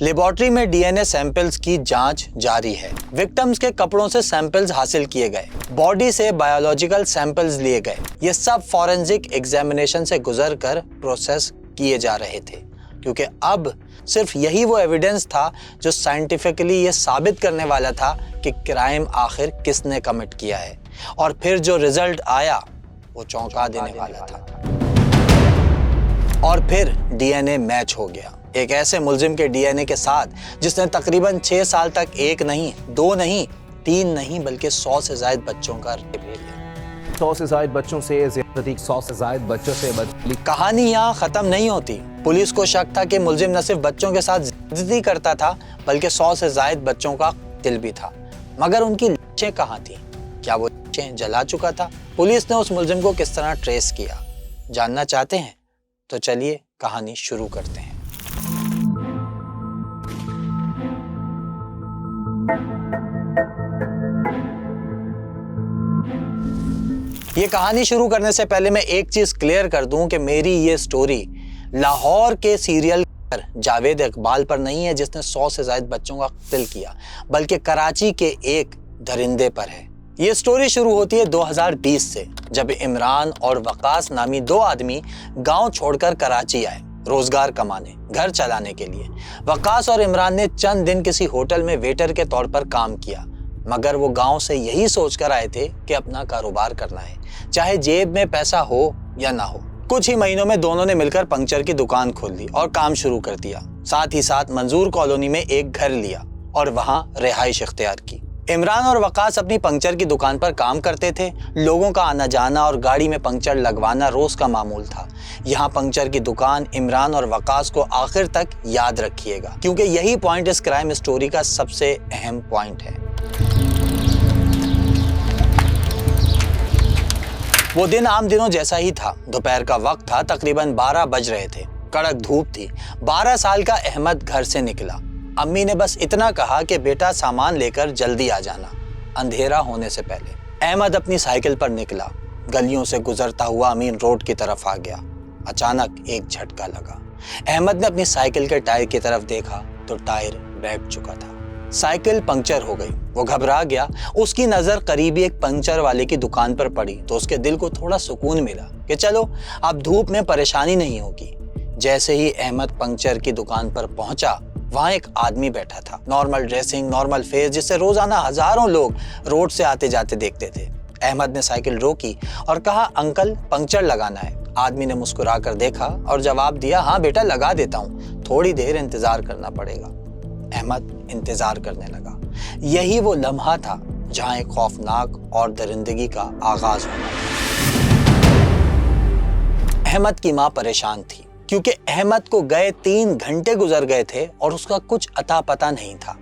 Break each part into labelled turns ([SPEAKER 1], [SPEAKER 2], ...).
[SPEAKER 1] Laboratory میں DNA samples کی جانچ جاری ہے۔ وکٹمز کے کپڑوں سے سیمپلز حاصل کیے گئے، باڈی سے بایولوجیکل سیمپلز لیے گئے۔ یہ سب فورنزک ایگزامینیشن سے گزر کر پروسیس کیے جا رہے تھے، کیونکہ اب صرف یہی وہ ایویڈنس تھا جو سائنٹیفکلی یہ ثابت کرنے والا تھا کہ کرائم آخر کس نے کمٹ کیا ہے۔ اور پھر جو رزلٹ آیا وہ چونکا دینے والا تھا۔ اور پھر DNA میچ ہو گیا، ایک ایسے ملزم کے DNA کے ساتھ جس نے تقریباً 6 سال تک 1 نہیں، 2 نہیں، 3 نہیں بلکہ 100 سے زائد بچوں کا ریپ کیا۔
[SPEAKER 2] 100 سے زائد بچوں سے زیادتی، 100 سے زائد بچوں سے
[SPEAKER 1] کہانی یہاں ختم نہیں ہوتی۔ پولیس کو شک تھا کہ ملزم نہ صرف بچوں کے ساتھ زیادتی کرتا تھا بلکہ 100 سے زائد بچوں کا قاتل بھی تھا۔ مگر ان کی لاشیں کہاں تھیں؟ کیا وہ لاشیں جلا چکا تھا؟ پولیس نے اس ملزم کو کس طرح ٹریس کیا؟ جاننا چاہتے ہیں تو چلیے کہانی شروع کرتے ہیں۔ یہ کہانی شروع کرنے سے پہلے میں ایک چیز کلیئر کر دوں کہ میری یہ سٹوری لاہور کے سیریل جاوید اقبال پر نہیں ہے جس نے 100 سے زائد بچوں کا قتل کیا، بلکہ کراچی کے ایک درندے پر ہے۔ یہ سٹوری شروع ہوتی ہے 2020 سے، جب عمران اور وقاص نامی 2 آدمی گاؤں چھوڑ کر کراچی آئے روزگار کمانے، گھر چلانے کے لیے۔ وقاص اور عمران نے چند دن کسی ہوٹل میں ویٹر کے طور پر کام کیا، مگر وہ گاؤں سے یہی سوچ کر آئے تھے کہ اپنا کاروبار کرنا ہے، چاہے جیب میں پیسہ ہو یا نہ ہو۔ کچھ ہی مہینوں میں دونوں نے مل کر پنکچر کی دکان کھول دی اور کام شروع کر دیا۔ ساتھ ہی ساتھ منظور کالونی میں ایک گھر لیا اور وہاں رہائش اختیار کی۔ عمران اور وقاص اپنی پنکچر کی دکان پر کام کرتے تھے۔ لوگوں کا آنا جانا اور گاڑی میں پنکچر لگوانا روز کا معمول تھا۔ یہاں پنکچر کی دکان عمران اور وقاص کو آخر تک یاد رکھیے گا، کیونکہ یہی پوائنٹ اس کرائم سٹوری کا سب سے اہم پوائنٹ ہے۔ وہ دن عام دنوں جیسا ہی تھا۔ دوپہر کا وقت تھا، تقریباً 12 بج رہے تھے۔ کڑک دھوپ تھی۔ 12 سال کا احمد گھر سے نکلا۔ امی نے بس اتنا کہا کہ بیٹا سامان لے کر جلدی آ جانا، اندھیرا ہونے سے پہلے۔ احمد اپنی سائیکل پر نکلا۔ گلیوں سے گزرتا ہوا امین روڈ کی طرف آ گیا۔ اچانک ایک جھٹکا لگا۔ احمد نے اپنی سائیکل کے ٹائر کی طرف دیکھا تو ٹائر بیٹھ چکا تھا۔ سائیکل پنکچر ہو گئی۔ وہ گھبرا گیا۔ اس کی نظر قریبی ایک پنکچر والے کی دکان پر پڑی تو اس کے دل کو تھوڑا سکون ملا کہ چلو اب دھوپ میں پریشانی نہیں ہوگی۔ جیسے ہی احمد پنکچر کی دکان پر پہنچا، وہاں ایک آدمی بیٹھا تھا، نارمل ڈریسنگ، نارمل فیس، جس سے روزانہ ہزاروں لوگ روڈ سے آتے جاتے دیکھتے تھے۔ احمد نے سائیکل روکی اور کہا انکل پنکچر لگانا ہے۔ آدمی نے مسکرا کر دیکھا اور جواب دیا ہاں بیٹا لگا دیتا ہوں، تھوڑی دیر انتظار کرنا پڑے گا۔ احمد انتظار کرنے لگا۔ یہی وہ لمحہ تھا جہاں ایک خوفناک اور درندگی کا آغاز ہونا تھا۔ احمد کی ماں پریشان تھی کیونکہ احمد کو گئے 3 گھنٹے گزر گئے تھے اور اس کا کچھ اتا پتہ نہیں تھا۔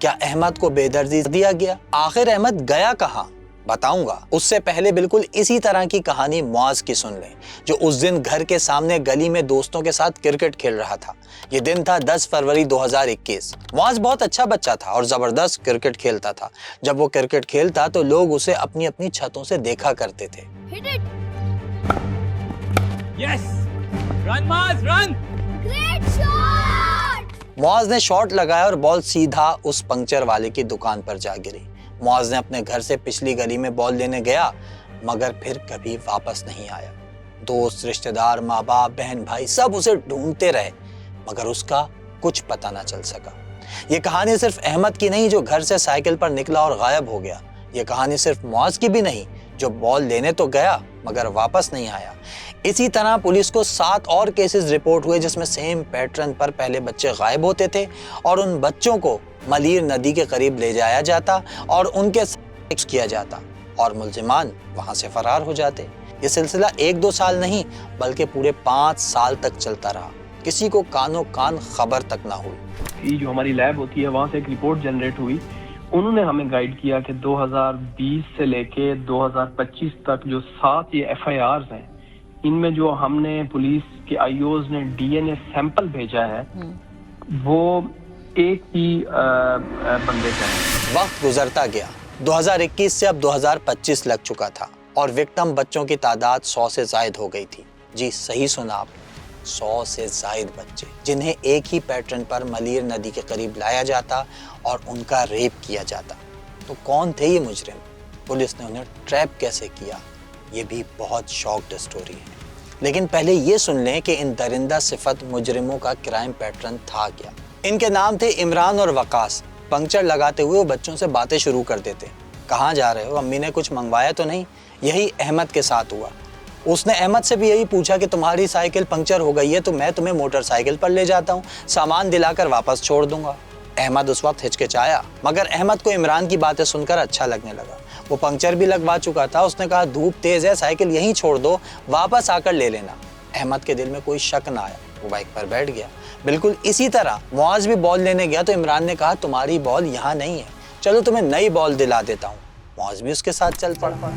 [SPEAKER 1] کیا احمد کو بے دردی دیا گیا؟ آخر احمد گیا کہاں؟ بتاؤں گا۔ اس سے پہلے بالکل اسی طرح کی کہانی معاذ کی سن لیں، جو اس دن گھر کے سامنے گلی میں دوستوں کے ساتھ کرکٹ کھیل رہا تھا۔ یہ دن تھا 10 فروری 2021۔ معاذ بہت اچھا بچہ تھا اور زبردست کرکٹ کھیلتا تھا۔ جب وہ کرکٹ کھیلتا تو لوگ اسے اپنی اپنی چھتوں سے دیکھا کرتے تھے۔ معاذ نے شاٹ لگایا اور بال سیدھا اس پنکچر والے کی دکان پر جا گری۔ معاذ نے اپنے گھر سے پچھلی گلی میں بال لینے گیا، مگر پھر کبھی واپس نہیں آیا۔ دوست، رشتہ دار، ماں باپ، بہن بھائی سب اسے ڈھونڈتے رہے، مگر اس کا کچھ پتہ نہ چل سکا۔ یہ کہانی صرف احمد کی نہیں جو گھر سے سائیکل پر نکلا اور غائب ہو گیا۔ یہ کہانی صرف معاذ کی بھی نہیں جو بال لینے تو گیا مگر واپس نہیں آیا۔ اسی طرح پولیس کو 7 اور کیسز رپورٹ ہوئے جس میں سیم پیٹرن پر پہلے بچے غائب ہوتے تھے اور ان بچوں کو ملیر ندی کے قریب لے جایا جاتا اور ان کے ساتھ کیا جاتا اور ملزمان وہاں سے فرار ہو جاتے۔ یہ سلسلہ 1-2 سال نہیں بلکہ پورے 5 سال تک چلتا رہا۔ کسی کو کانوں کان خبر تک نہ ہوئی۔
[SPEAKER 3] جو ہماری لیب ہوتی ہے وہاں سے ایک رپورٹ جنریٹ ہوئی، انہوں نے ہمیں گائیڈ کیا کہ 2020 سے لے کے 2025 تک جو 7 یہ ایف آئی آرز ہیں، ان میں جو ہم نے پولیس کے آئی اوز نے ڈی این اے سیمپل بھیجا ہے وہ ایک ہی بندے کا ہے۔
[SPEAKER 1] وقت گزرتا گیا، 2021 سے اب 2025 لگ چکا تھا اور وکٹم بچوں کی تعداد 100 سے زائد ہو گئی تھی۔ جی صحیح سنا آپ، 100 سے زائد بچے جنہیں ایک ہی پیٹرن پر ملیر ندی کے قریب لایا جاتا اور ان کا ریپ کیا جاتا۔ تو کون تھے یہ مجرم؟ پولیس نے انہیں ٹریپ کیسے کیا؟ یہ بھی بہت شاکڈ سٹوری ہے۔ لیکن پہلے یہ سن لیں کہ ان درندہ صفت مجرموں کا کرائم پیٹرن تھا کیا۔ ان کے نام تھے عمران اور وقاص۔ پنکچر لگاتے ہوئے وہ بچوں سے باتیں شروع کر دیتے۔ کہاں جا رہے ہو؟ امی نے کچھ منگوایا تو نہیں؟ یہی احمد کے ساتھ ہوا۔ اس نے احمد سے بھی یہی پوچھا کہ تمہاری سائیکل پنکچر ہو گئی ہے تو میں تمہیں موٹر سائیکل پر لے جاتا ہوں، سامان دلا کر واپس چھوڑ دوں گا۔ احمد اس وقت ہچکچایا، مگر احمد کو عمران کی باتیں سن کر اچھا لگنے لگا۔ وہ پنکچر بھی لگوا چکا تھا۔ اس نے کہا دھوپ تیز ہے، سائیکل یہیں چھوڑ دو، واپس آ کر لے لینا۔ احمد کے دل میں کوئی شک نہ آیا، وہ بائک پر بیٹھ گیا۔ بالکل اسی طرح معاذ بھی بال لینے گیا تو عمران نے کہا تمہاری بال یہاں نہیں ہے، چلو تمہیں نئی بال دلا دیتا ہوں۔ معاذ بھی اس کے ساتھ چل پڑا۔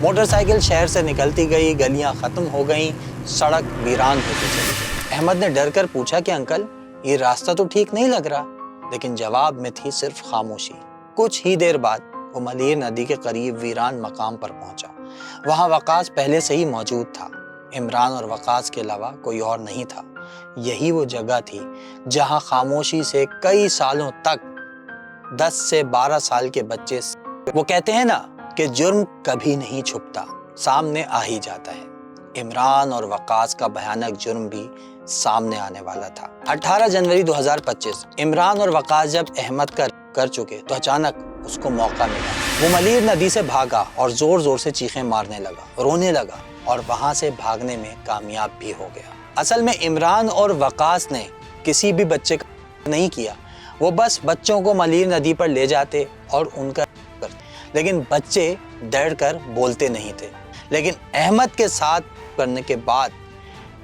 [SPEAKER 1] موٹر سائیکل شہر سے نکلتی گئی، گلیاں ختم ہو گئیں، سڑک ویران ہوتی چلی گئی۔ احمد نے ڈر کر پوچھا کہ انکل یہ راستہ تو ٹھیک نہیں لگ رہا، لیکن جواب میں تھی صرف خاموشی۔ کچھ ہی دیر بعد وہ ملیر ندی کے قریب ویران مقام پر پہنچا۔ وہاں وقاص پہلے سے ہی موجود تھا۔ عمران اور وقاص کے علاوہ کوئی اور نہیں تھا۔ یہی وہ جگہ تھی جہاں خاموشی سے کئی سالوں تک 10 سے 12 سال کے بچے، وہ کہتے ہیں نا کہ جرم کبھی نہیں چھپتا، سامنے آ ہی جاتا ہے۔ عمران اور وقاص کا بھیانک جرم بھی سامنے آنے والا تھا۔ 18 جنوری 2025 عمران اور وقاص جب احمد کا کر چکے تو اچانک اس کو موقع ملا۔ وہ ملیر ندی سے بھاگا اور زور زور سے چیخیں مارنے لگا، رونے لگا اور وہاں سے بھاگنے میں کامیاب بھی ہو گیا۔ اصل میں عمران اور وقاص نے کسی بھی بچے کا نہیں کیا، وہ بس بچوں کو ملیر ندی پر لے جاتے اور ان کا کرتے، لیکن بچے ڈر کر بولتے نہیں تھے۔ لیکن احمد کے ساتھ کرنے کے بعد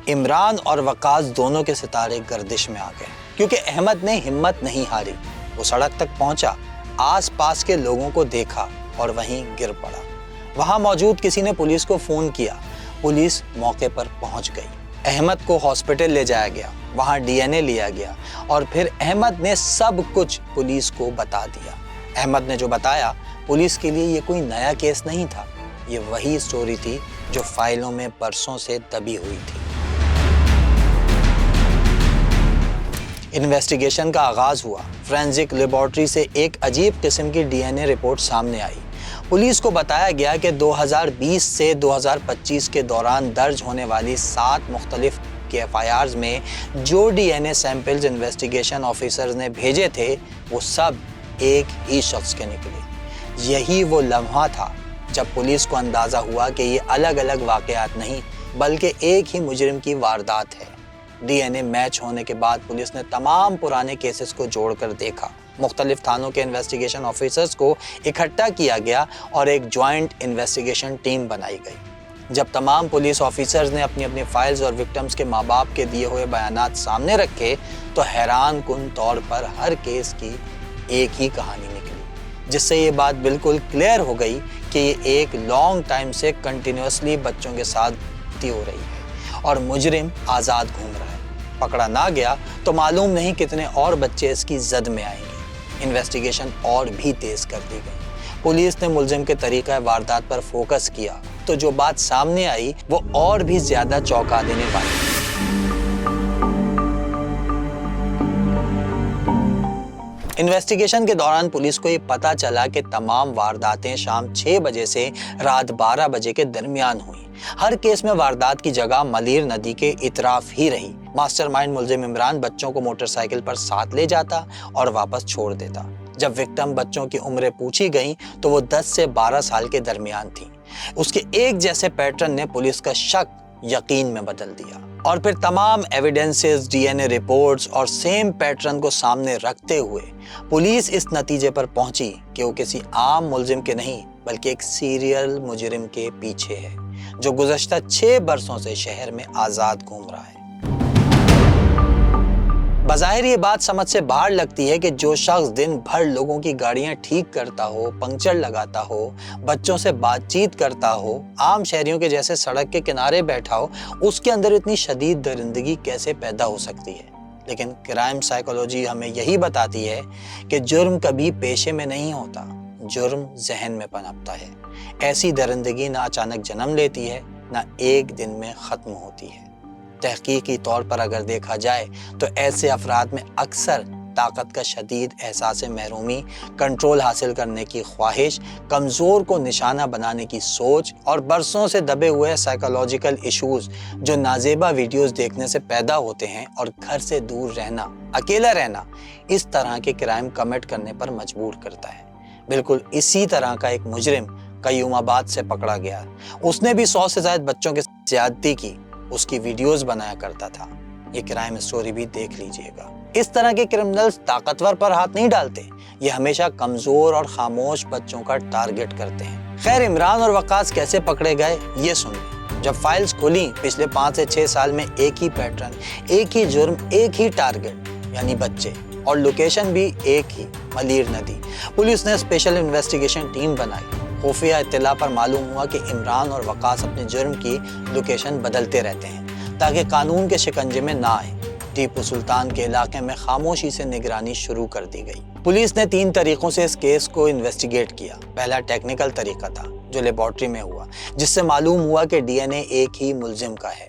[SPEAKER 1] عمران اور وقاص دونوں کے ستارے گردش میں آ گئے، کیونکہ احمد نے ہمت نہیں ہاری۔ وہ سڑک تک پہنچا، آس پاس کے لوگوں کو دیکھا اور وہیں گر پڑا۔ وہاں موجود کسی نے پولیس کو فون کیا، پولیس موقع پر پہنچ گئی۔ احمد کو ہاسپٹل لے جایا گیا، وہاں ڈی این اے لیا گیا اور پھر احمد نے سب کچھ پولیس کو بتا دیا۔ احمد نے جو بتایا پولیس کے لیے یہ کوئی نیا کیس نہیں تھا، یہ وہی سٹوری تھی جو فائلوں میں برسوں سے دبی ہوئی تھی۔ انویسٹیگیشن کا آغاز ہوا۔ فورینزک لیبارٹری سے ایک عجیب قسم کی ڈی این اے رپورٹ سامنے آئی۔ پولیس کو بتایا گیا کہ 2020 سے 2025 کے دوران درج ہونے والی 7 مختلف کے ایف آئی آرز میں جو ڈی این اے سیمپلز انویسٹیگیشن آفیسرز نے بھیجے تھے وہ سب ایک ہی شخص کے نکلے۔ یہی وہ لمحہ تھا جب پولیس کو اندازہ ہوا کہ یہ الگ الگ واقعات نہیں بلکہ ایک ہی مجرم کی واردات ہے۔ ڈی این اے میچ ہونے کے بعد پولیس نے تمام پرانے کیسز کو جوڑ کر دیکھا۔ مختلف تھانوں کے انویسٹیگیشن آفیسرز کو اکٹھا کیا گیا اور ایک جوائنٹ انویسٹیگیشن ٹیم بنائی گئی۔ جب تمام پولیس آفیسرز نے اپنی اپنی فائلز اور وکٹمز کے ماں باپ کے دیے ہوئے بیانات سامنے رکھے تو حیران کن طور پر ہر کیس کی ایک ہی کہانی نکلی، جس سے یہ بات بالکل کلیئر ہو گئی کہ یہ ایک لانگ ٹائم سے کنٹینیوسلی بچوں کے ساتھ ہو رہی ہے اور مجرم آزاد گھوم رہا ہے۔ پکڑا نہ گیا تو معلوم نہیں کتنے اور بچے اس کی زد میں آئیں گے۔ انویسٹیگیشن اور بھی تیز کر دی گئی۔ پولیس نے ملزم کے طریقہ واردات پر فوکس کیا تو جو بات سامنے آئی وہ اور بھی زیادہ چونکا دینے والی تھی۔ انویسٹیگیشن کے دوران پولیس کو یہ پتا چلا کہ تمام وارداتیں شام 6 بجے سے رات 12 بجے کے درمیان ہوئیں۔ ہر کیس میں واردات کی جگہ ملیر ندی کے اطراف ہی رہی۔ ماسٹر مائنڈ ملزم عمران بچوں کو موٹر سائیکل پر ساتھ لے جاتا اور واپس چھوڑ دیتا۔ جب وکٹم بچوں کی عمریں پوچھی گئیں تو وہ 10 سے 12 سال کے درمیان تھیں۔ اس کے ایک جیسے پیٹرن نے پولیس کا شک یقین میں بدل دیا اور پھر تمام ایویڈنسز، ڈی این اے رپورٹس اور سیم پیٹرن کو سامنے رکھتے ہوئے پولیس اس نتیجے پر پہنچی کہ وہ کسی عام ملزم کے نہیں بلکہ ایک سیریل مجرم کے پیچھے ہے جو گزشتہ 6 برسوں سے شہر میں آزاد گھوم رہا ہے۔ بظاہر یہ بات سمجھ سے باہر لگتی ہے کہ جو شخص دن بھر لوگوں کی گاڑیاں ٹھیک کرتا ہو، پنکچر لگاتا ہو، بچوں سے بات چیت کرتا ہو، عام شہریوں کے جیسے سڑک کے کنارے بیٹھا ہو، اس کے اندر اتنی شدید درندگی کیسے پیدا ہو سکتی ہے؟ لیکن کرائم سائیکولوجی ہمیں یہی بتاتی ہے کہ جرم کبھی پیشے میں نہیں ہوتا، جرم ذہن میں پنپتا ہے۔ ایسی درندگی نہ اچانک جنم لیتی ہے نہ ایک دن میں ختم ہوتی ہے۔ تحقیقی طور پر اگر دیکھا جائے تو ایسے افراد میں اکثر طاقت کا شدید احساس محرومی، کنٹرول حاصل کرنے کی خواہش، کمزور کو نشانہ بنانے کی سوچ اور برسوں سے دبے ہوئے سائیکولوجیکل ایشوز جو نازیبا ویڈیوز دیکھنے سے پیدا ہوتے ہیں اور گھر سے دور رہنا، اکیلا رہنا، اس طرح کے کرائم کمٹ کرنے پر مجبور کرتا ہے۔ بالکل اسی طرح کا ایک مجرم قیوم آباد سے پکڑا گیا۔ اس نے بھی 100 سے زائد بچوں کے زیادتی کی، اس کی ویڈیوز بنایا کرتا تھا۔ یہ کرائم سٹوری بھی دیکھ لیجئے گا۔ اس طرح کے کرمنلز طاقتور پر ہاتھ نہیں ڈالتے، یہ ہمیشہ کمزور اور خاموش بچوں کا ٹارگٹ کرتے ہیں۔ خیر، عمران اور وقاص کیسے پکڑے گئے یہ سنیں۔ جب فائلز کھولیں، پچھلے 5 سے 6 سال میں ایک ہی پیٹرن، ایک ہی جرم، ایک ہی ٹارگٹ، یعنی بچے، اور لوکیشن بھی ایک ہی، ملیر ندی۔ پولیس نے اسپیشل انویسٹیگیشن ٹیم بنائی۔ خفیہ اطلاع پر معلوم ہوا کہ عمران اور وقاص اپنے جرم کی لوکیشن بدلتے رہتے ہیں تاکہ قانون کے شکنجے میں نہ آئیں۔ ٹیپو سلطان کے علاقے میں خاموشی سے نگرانی شروع کر دی گئی۔ پولیس نے 3 طریقوں سے اس کیس کو انویسٹیگیٹ کیا۔ پہلا ٹیکنیکل طریقہ تھا جو لیبارٹری میں ہوا، جس سے معلوم ہوا کہ ڈی این اے ایک ہی ملزم کا ہے۔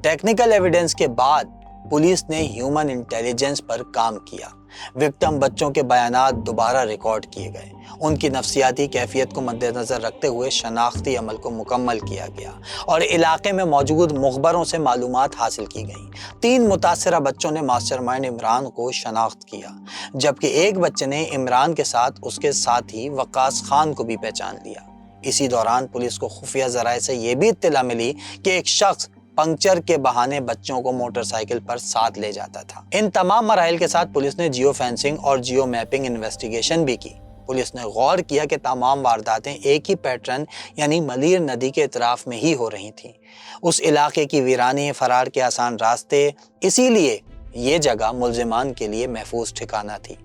[SPEAKER 1] ٹیکنیکل ایویڈنس کے بعد پولیس نے ہیومن انٹیلیجنس پر کام کیا۔ وکٹم بچوں کے بیانات دوبارہ ریکارڈ کیے گئے، ان کی نفسیاتی کیفیت کو مد نظر رکھتے ہوئے شناختی عمل کو مکمل کیا گیا اور علاقے میں موجود مخبروں سے معلومات حاصل کی گئیں۔ 3 متاثرہ بچوں نے ماسٹر مائنڈ عمران کو شناخت کیا، جبکہ ایک بچے نے عمران کے ساتھ اس کے ساتھی وقاص خان کو بھی پہچان لیا۔ اسی دوران پولیس کو خفیہ ذرائع سے یہ بھی اطلاع ملی کہ ایک شخص پنکچر کے بہانے بچوں کو موٹر سائیکل پر ساتھ لے جاتا تھا۔ ان تمام مراحل کے ساتھ پولیس نے جیو فینسنگ اور جیو میپنگ انویسٹیگیشن بھی کی۔ پولیس نے غور کیا کہ تمام وارداتیں ایک ہی پیٹرن یعنی ملیر ندی کے اطراف میں ہی ہو رہی تھیں۔ اس علاقے کی ویرانی، فرار کے آسان راستے، اسی لیے یہ جگہ ملزمان کے لیے محفوظ ٹھکانہ تھی۔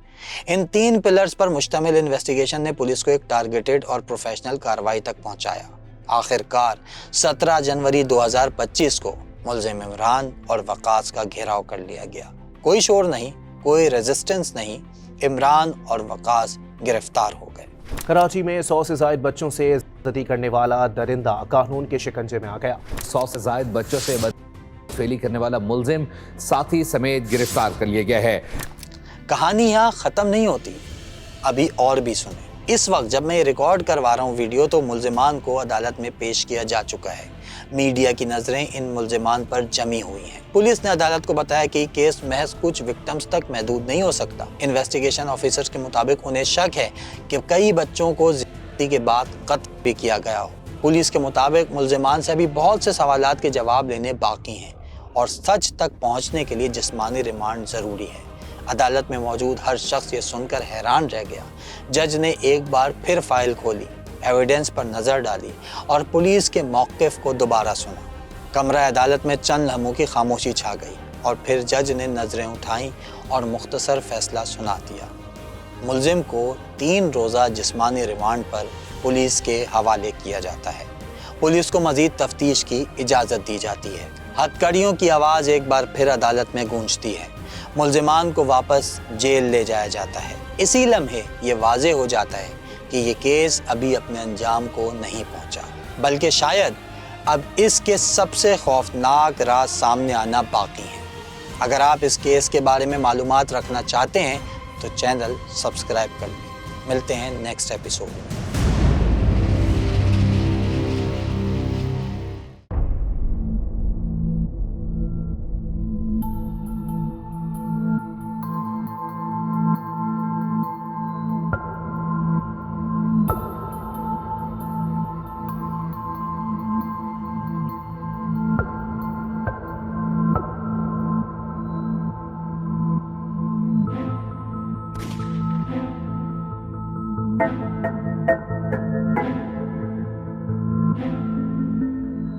[SPEAKER 1] ان 3 پلرز پر مشتمل انویسٹیگیشن نے پولیس کو ایک ٹارگیٹڈ اور پروفیشنل کارروائی تک پہنچایا۔ آخر کار 17 جنوری 2025 کو ملزم عمران اور وقاص کا گھیراؤ کر لیا گیا۔ کوئی شور نہیں، کوئی ریزسٹنس نہیں، عمران اور وقاص گرفتار ہو گئے۔
[SPEAKER 2] کراچی میں 100 سے زائد بچوں سے زیادتی کرنے والا درندہ قانون کے شکنجے میں آ گیا۔ 100 سے زائد بچوں سے بدفعلی کرنے والا ملزم ساتھی سمیت گرفتار کر لیا گیا ہے۔
[SPEAKER 1] کہانی یہاں ختم نہیں ہوتی، ابھی اور بھی سنیں۔ اس وقت جب میں یہ ریکارڈ کروا رہا ہوں ویڈیو، تو ملزمان کو عدالت میں پیش کیا جا چکا ہے۔ میڈیا کی نظریں ان ملزمان پر جمی ہوئی ہیں۔ پولیس نے عدالت کو بتایا کہ یہ کیس محض کچھ وکٹمز تک محدود نہیں ہو سکتا۔ انویسٹیگیشن آفیسرز کے مطابق انہیں شک ہے کہ کئی بچوں کو زیادتی کے بعد قتل بھی کیا گیا ہو۔ پولیس کے مطابق ملزمان سے ابھی بہت سے سوالات کے جواب لینے باقی ہیں اور سچ تک پہنچنے کے لیے جسمانی ریمانڈ ضروری ہے۔ عدالت میں موجود ہر شخص یہ سن کر حیران رہ گیا۔ جج نے ایک بار پھر فائل کھولی، ایویڈنس پر نظر ڈالی اور پولیس کے موقف کو دوبارہ سنا۔ کمرہ عدالت میں چند لمحوں کی خاموشی چھا گئی اور پھر جج نے نظریں اٹھائیں اور مختصر فیصلہ سنا دیا۔ ملزم کو 3 روزہ جسمانی ریمانڈ پر پولیس کے حوالے کیا جاتا ہے۔ پولیس کو مزید تفتیش کی اجازت دی جاتی ہے۔ ہتھکڑیوں کی آواز ایک بار پھر عدالت میں گونجتی ہے۔ ملزمان کو واپس جیل لے جایا جاتا ہے۔ اسی لمحے یہ واضح ہو جاتا ہے کہ یہ کیس ابھی اپنے انجام کو نہیں پہنچا، بلکہ شاید اب اس کے سب سے خوفناک راز سامنے آنا باقی ہے۔ اگر آپ اس کیس کے بارے میں معلومات رکھنا چاہتے ہیں تو چینل سبسکرائب کر لیں۔ ملتے ہیں نیکسٹ ایپیسوڈ میں۔